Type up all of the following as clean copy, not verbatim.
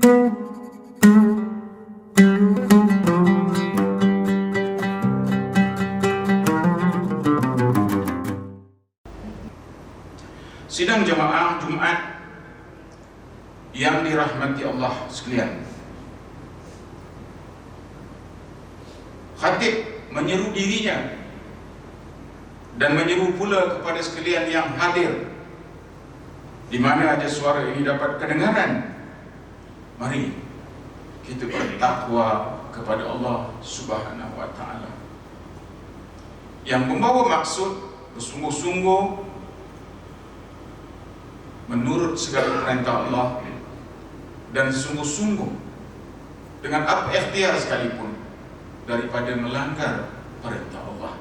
Sidang jemaah Jumat yang dirahmati Allah sekalian, khatib menyeru dirinya dan menyeru pula kepada sekalian yang hadir di mana aja suara ini dapat kedengaran. Mari kita bertakwa kepada Allah Subhanahu wa taala yang membawa maksud bersungguh-sungguh menurut segala perintah Allah dan sungguh-sungguh dengan apa ikhtiar sekalipun daripada melanggar perintah Allah.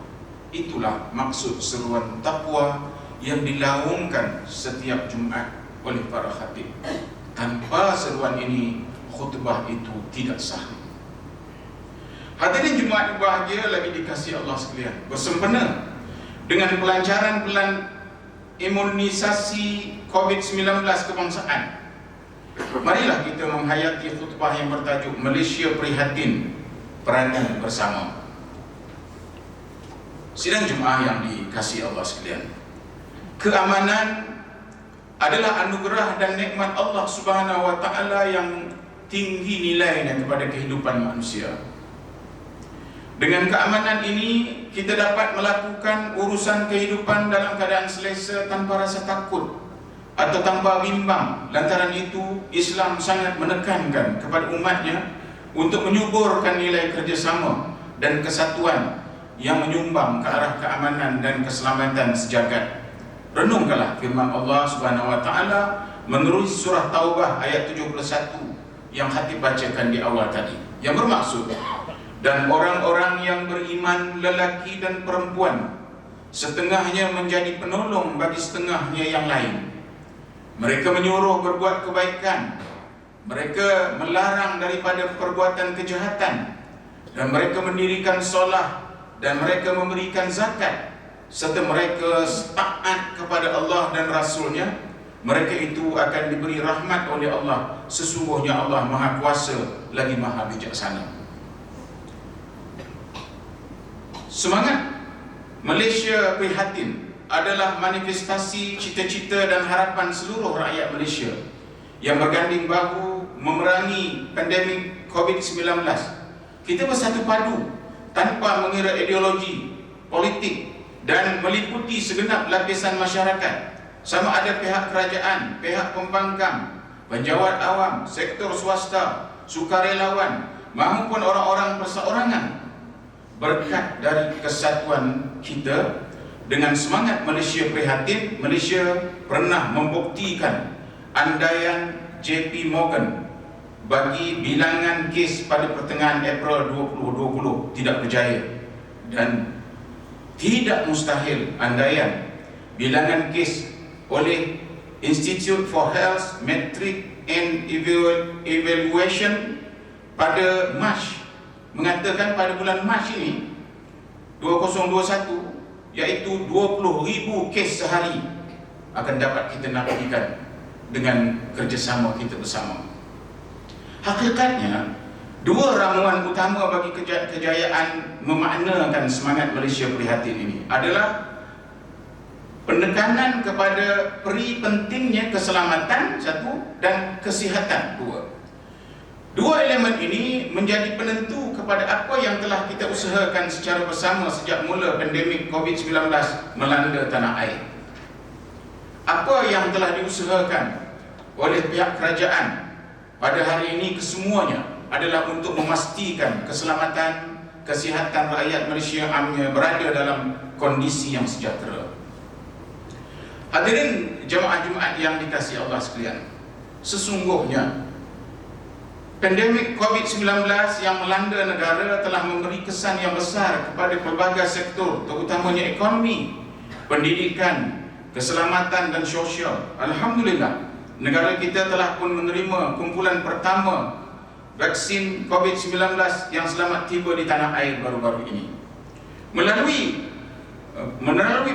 Itulah maksud seruan takwa yang dilaungkan setiap Jumat oleh para khatib. Tanpa seruan ini, khutbah itu tidak sah. Hadirin Jumat bahagia lagi dikasihi Allah sekalian, bersempena dengan pelancaran imunisasi COVID-19 kebangsaan, marilah kita menghayati khutbah yang bertajuk Malaysia Prihatin, Peranan Bersama. Sidang jemaah yang dikasihi Allah sekalian, keamanan adalah anugerah dan nikmat Allah Subhanahu wa taala yang tinggi nilainya kepada kehidupan manusia. Dengan keamanan ini, kita dapat melakukan urusan kehidupan dalam keadaan selesa tanpa rasa takut atau tanpa bimbang. Lantaran itu, Islam sangat menekankan kepada umatnya untuk menyuburkan nilai kerjasama dan kesatuan yang menyumbang ke arah keamanan dan keselamatan sejagat. Renungkanlah firman Allah Subhanahu wa taala menerusi surah Taubah ayat 71 yang khatib bacakan di awal tadi, yang bermaksud, dan orang-orang yang beriman lelaki dan perempuan setengahnya menjadi penolong bagi setengahnya yang lain. Mereka menyuruh berbuat kebaikan, mereka melarang daripada perbuatan kejahatan, dan mereka mendirikan solat, dan mereka memberikan zakat, serta mereka taat kepada Allah dan Rasulnya. Mereka itu akan diberi rahmat oleh Allah. Sesungguhnya Allah Maha Kuasa lagi Maha Bijaksana. Semangat Malaysia Prihatin adalah manifestasi cita-cita dan harapan seluruh rakyat Malaysia yang berganding bahu memerangi pandemik COVID-19. Kita bersatu padu tanpa mengira ideologi, politik, dan meliputi segenap lapisan masyarakat, sama ada pihak kerajaan, pihak pembangkang, penjawat awam, sektor swasta, sukarelawan, maupun orang-orang perseorangan. Berkat dari kesatuan kita dengan semangat Malaysia Prihatin, Malaysia pernah membuktikan andaian JP Morgan bagi bilangan kes pada pertengahan April 2020 tidak berjaya, dan tidak mustahil andaian bilangan kes oleh Institute for Health Metric and Evaluation pada Mac mengatakan pada bulan Mac ini 2021, iaitu 20,000 kes sehari akan dapat kita nafikan dengan kerjasama kita bersama. Hakikatnya, dua ramuan utama bagi kejayaan memaknakan semangat Malaysia Prihatin ini adalah penekanan kepada pentingnya keselamatan satu dan kesihatan dua. Dua elemen ini menjadi penentu kepada apa yang telah kita usahakan secara bersama sejak mula pandemik COVID-19 melanda tanah air. Apa yang telah diusahakan oleh pihak kerajaan pada hari ini kesemuanya adalah untuk memastikan keselamatan, kesihatan rakyat Malaysia amnya berada dalam kondisi yang sejahtera. Hadirin jemaah Jumat yang dikasihi Allah sekalian, sesungguhnya pandemik COVID-19 yang melanda negara telah memberi kesan yang besar kepada pelbagai sektor, terutamanya ekonomi, pendidikan, keselamatan dan sosial. Alhamdulillah, negara kita telah pun menerima kumpulan pertama vaksin COVID-19 yang selamat tiba di tanah air baru-baru ini. Melalui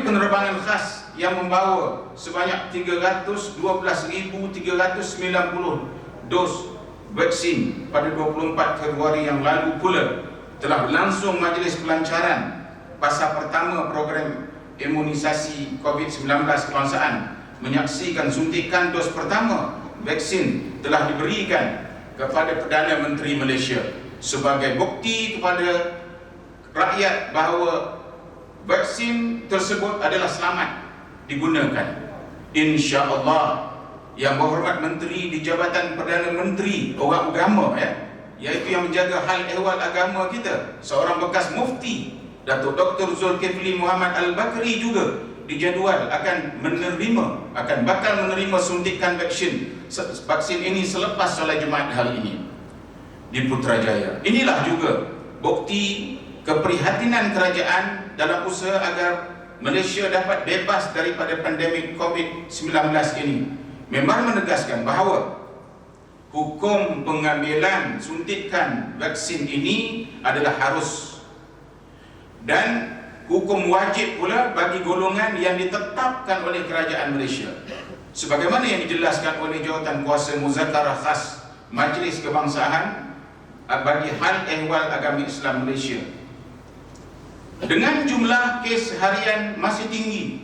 penerbangan khas yang membawa sebanyak 312,390 dos vaksin pada 24 Februari yang lalu pula telah berlangsung majlis pelancaran fasa pertama program imunisasi COVID-19 kebangsaan. Menyaksikan suntikan dos pertama vaksin telah diberikan kepada Perdana Menteri Malaysia sebagai bukti kepada rakyat bahawa vaksin tersebut adalah selamat digunakan. InsyaAllah, Yang Berhormat Menteri di Jabatan Perdana Menteri orang agama, iaitu yang menjaga hal ehwal agama kita, seorang bekas mufti, Datuk Dr. Zulkifli Muhammad Al-Bakri, juga dijadual bakal menerima suntikan vaksin ini selepas solat Jumaat hari ini di Putrajaya. Inilah juga bukti keprihatinan kerajaan dalam usaha agar Malaysia dapat bebas daripada pandemik COVID-19 ini. Memang menegaskan bahawa hukum pengambilan suntikan vaksin ini adalah harus dan hukum wajib pula bagi golongan yang ditetapkan oleh kerajaan Malaysia, sebagaimana yang dijelaskan oleh Jawatan Kuasa Muzakarah Khas Majlis Kebangsaan bagi Hal Ehwal Agama Islam Malaysia. Dengan jumlah kes harian masih tinggi,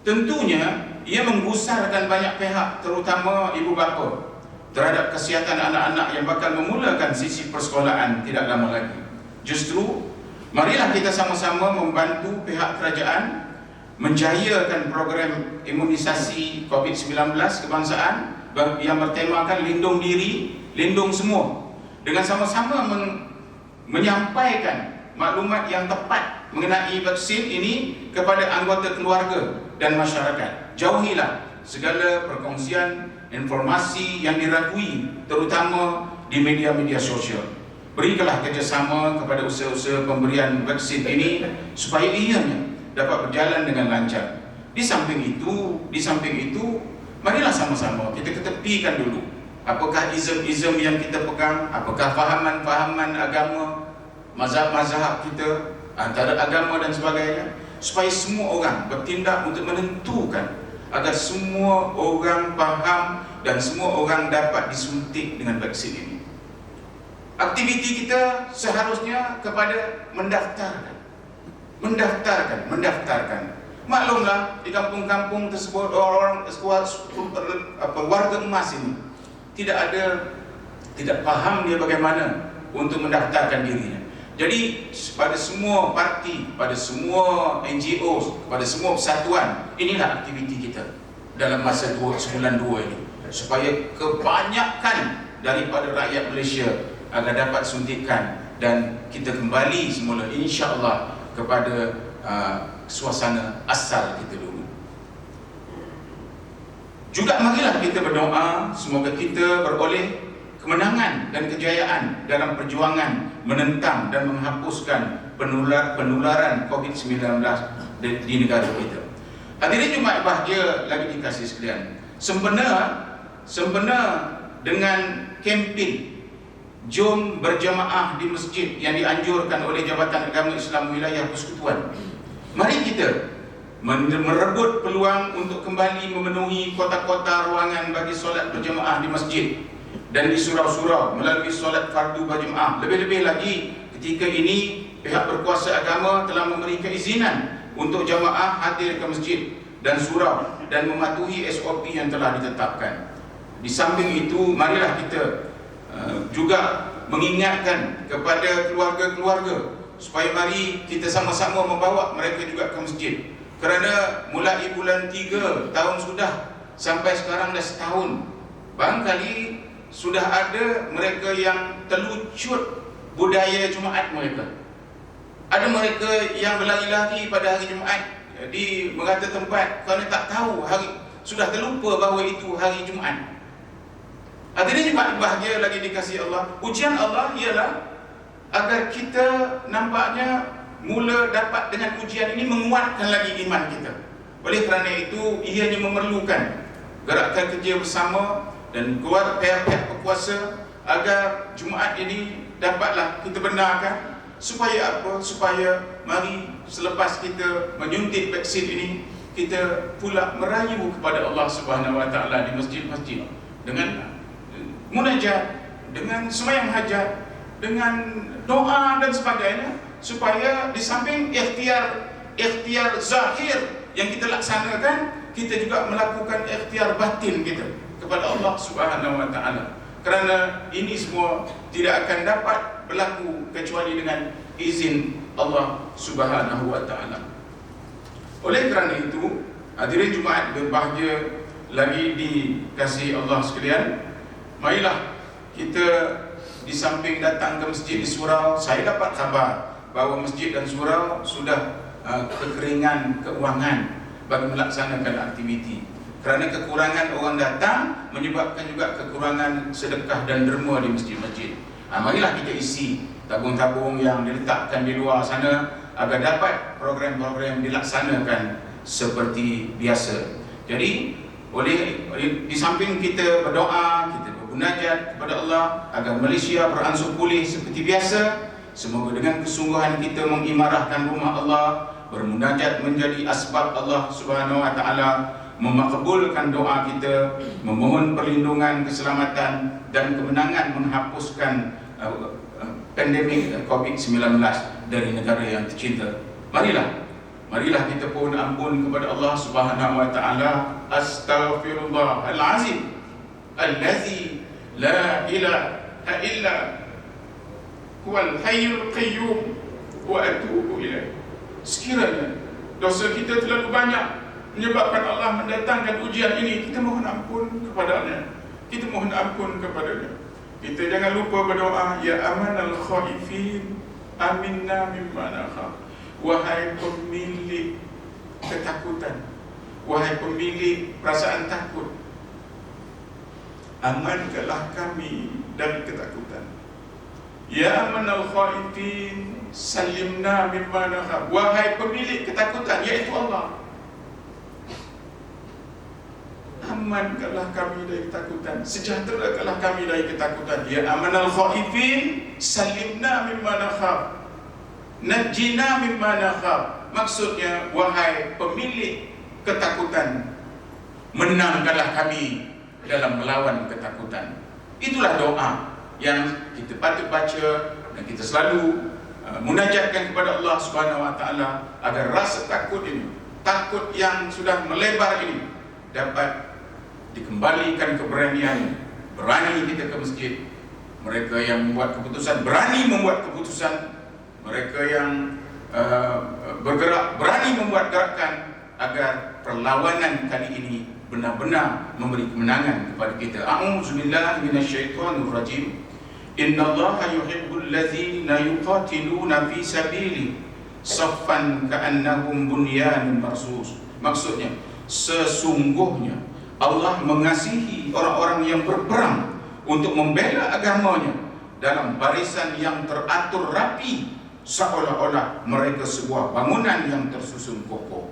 tentunya ia menggusarkan banyak pihak, terutama ibu bapa, terhadap kesihatan anak-anak yang bakal memulakan sisi persekolahan tidak lama lagi. Justru marilah kita sama-sama membantu pihak kerajaan menjayakan program imunisasi COVID-19 kebangsaan yang bertemakan lindung diri, lindung semua, dengan sama-sama menyampaikan maklumat yang tepat mengenai vaksin ini kepada anggota keluarga dan masyarakat. Jauhilah segala perkongsian informasi yang diragui, terutama di media-media sosial. Berikanlah kerjasama kepada usaha-usaha pemberian vaksin ini supaya ianya dapat berjalan dengan lancar. Di samping itu, marilah sama-sama kita ketepikan dulu apakah izm-izm yang kita pegang, apakah fahaman-fahaman agama, mazhab-mazhab kita, antara agama dan sebagainya, supaya semua orang bertindak untuk menentukan agar semua orang faham dan semua orang dapat disuntik dengan vaksin ini. Aktiviti kita seharusnya kepada mendaftarkan. Maklumlah, di kampung-kampung tersebut orang warga emas ini tidak faham dia bagaimana untuk mendaftarkan dirinya. Jadi pada semua parti, pada semua NGO, pada semua persatuan, inilah aktiviti kita dalam masa sebulan 2 ini, supaya kebanyakan daripada rakyat Malaysia agar dapat suntikan dan kita kembali semula insya-Allah kepada suasana asal kita dulu. Juga marilah kita berdoa semoga kita beroleh kemenangan dan kejayaan dalam perjuangan menentang dan menghapuskan penularan COVID-19 di negara kita. Hadirin Jumaat bahagia lagi dikasih sekalian, sempena dengan kempen Jom Berjamaah di Masjid yang dianjurkan oleh Jabatan Agama Islam Wilayah Persekutuan, mari kita merebut peluang untuk kembali memenuhi kota-kota ruangan bagi solat berjamaah di masjid dan di surau-surau melalui solat fardu berjamaah. Lebih-lebih lagi ketika ini pihak berkuasa agama telah memberi keizinan untuk jamaah hadir ke masjid dan surau dan mematuhi SOP yang telah ditetapkan. Di samping itu, marilah kita juga mengingatkan kepada keluarga-keluarga supaya mari kita sama-sama membawa mereka juga ke masjid, kerana mulai bulan 3 tahun sudah sampai sekarang dah setahun, barangkali sudah ada mereka yang terlucut budaya Jumaat mereka. Ada mereka yang berlari-lari pada hari Jumaat di merata tempat kerana tak tahu sudah terlupa bahawa itu hari Jumaat. Hadirin Jumaat bahagia lagi dikasihi Allah, ujian Allah ialah agar kita nampaknya mula dapat dengan ujian ini menguatkan lagi iman kita. Oleh kerana itu, ianya memerlukan gerakan kerja bersama dan keluar pihak-pihak berkuasa agar Jumaat ini dapatlah kita benarkan. Supaya apa? Supaya mari selepas kita menyuntik vaksin ini, kita pula merayu kepada Allah Subhanahu Wa Taala di masjid-masjid dengan munajat, dengan sembahyang hajat, dengan doa dan sebagainya, supaya di samping ikhtiar zahir yang kita laksanakan, kita juga melakukan ikhtiar batin kita kepada Allah Subhanahu wa taala. Kerana ini semua tidak akan dapat berlaku kecuali dengan izin Allah Subhanahu wa taala. Oleh kerana itu, hadirin Jumaat berbahagia lagi dikasihi Allah sekalian, marilah kita di samping datang ke masjid di surau, saya dapat khabar bahawa masjid dan surau sudah kekeringan keuangan bagi melaksanakan aktiviti. Kerana kekurangan orang datang menyebabkan juga kekurangan sedekah dan derma di masjid-masjid. Marilah kita isi tabung-tabung yang diletakkan di luar sana agar dapat program-program dilaksanakan seperti biasa. Jadi di samping kita berdoa, kita bermunajat kepada Allah agar Malaysia beransur pulih seperti biasa, semoga dengan kesungguhan kita mengimarahkan rumah Allah, bermunajat menjadi asbab Allah Subhanahu wa taala memakbulkan doa kita, memohon perlindungan, keselamatan dan kemenangan menghapuskan pandemik COVID-19 dari negara yang tercinta. Marilah kita pohon ampun kepada Allah Subhanahu wa taala. Astaghfirullahalazim allazi la ilaha illa huwal hayyul qayyum wa atubu ilaih. Sekiranya dosa kita terlalu banyak menyebabkan Allah mendatangkan ujian ini, kita mohon ampun kepadanya. Kita mohon ampun kepadanya. Kita jangan lupa berdoa, ya amanal khaifin aminna mimma nakhaf. Wahai pemilik ketakutan, wahai pemilik perasaan takut, amankanlah kami dari ketakutan. Ya amanal khaifin salimna mimma nakhaf. Wahai pemilik ketakutan, yaitu Allah, amankanlah kami dari ketakutan, sejahterakanlah kami dari ketakutan. Ya amanal khaifin salimna mimma nakhaf, najjina mimma nakhaf. Maksudnya, wahai pemilik ketakutan, menangkanlah kami dalam melawan ketakutan. Itulah doa yang kita patut baca dan kita selalu munajatkan kepada Allah Subhanahu wa taala agar rasa takut ini, takut yang sudah melebar ini, dapat dikembalikan keberanian. Berani kita ke masjid. Mereka yang membuat keputusan berani membuat keputusan. Mereka yang bergerak berani membuat gerakan agar perlawanan kali ini benar-benar memberi kemenangan kepada kita. A'udzubillahi minasyaitonir rajim. Innallaha yuhibbul ladzina yuqatiluna fi sabilihi saffan ka'annahum bunyanun marsus. Maksudnya, sesungguhnya Allah mengasihi orang-orang yang berperang untuk membela agamanya dalam barisan yang teratur rapi, seolah-olah mereka sebuah bangunan yang tersusun kokoh.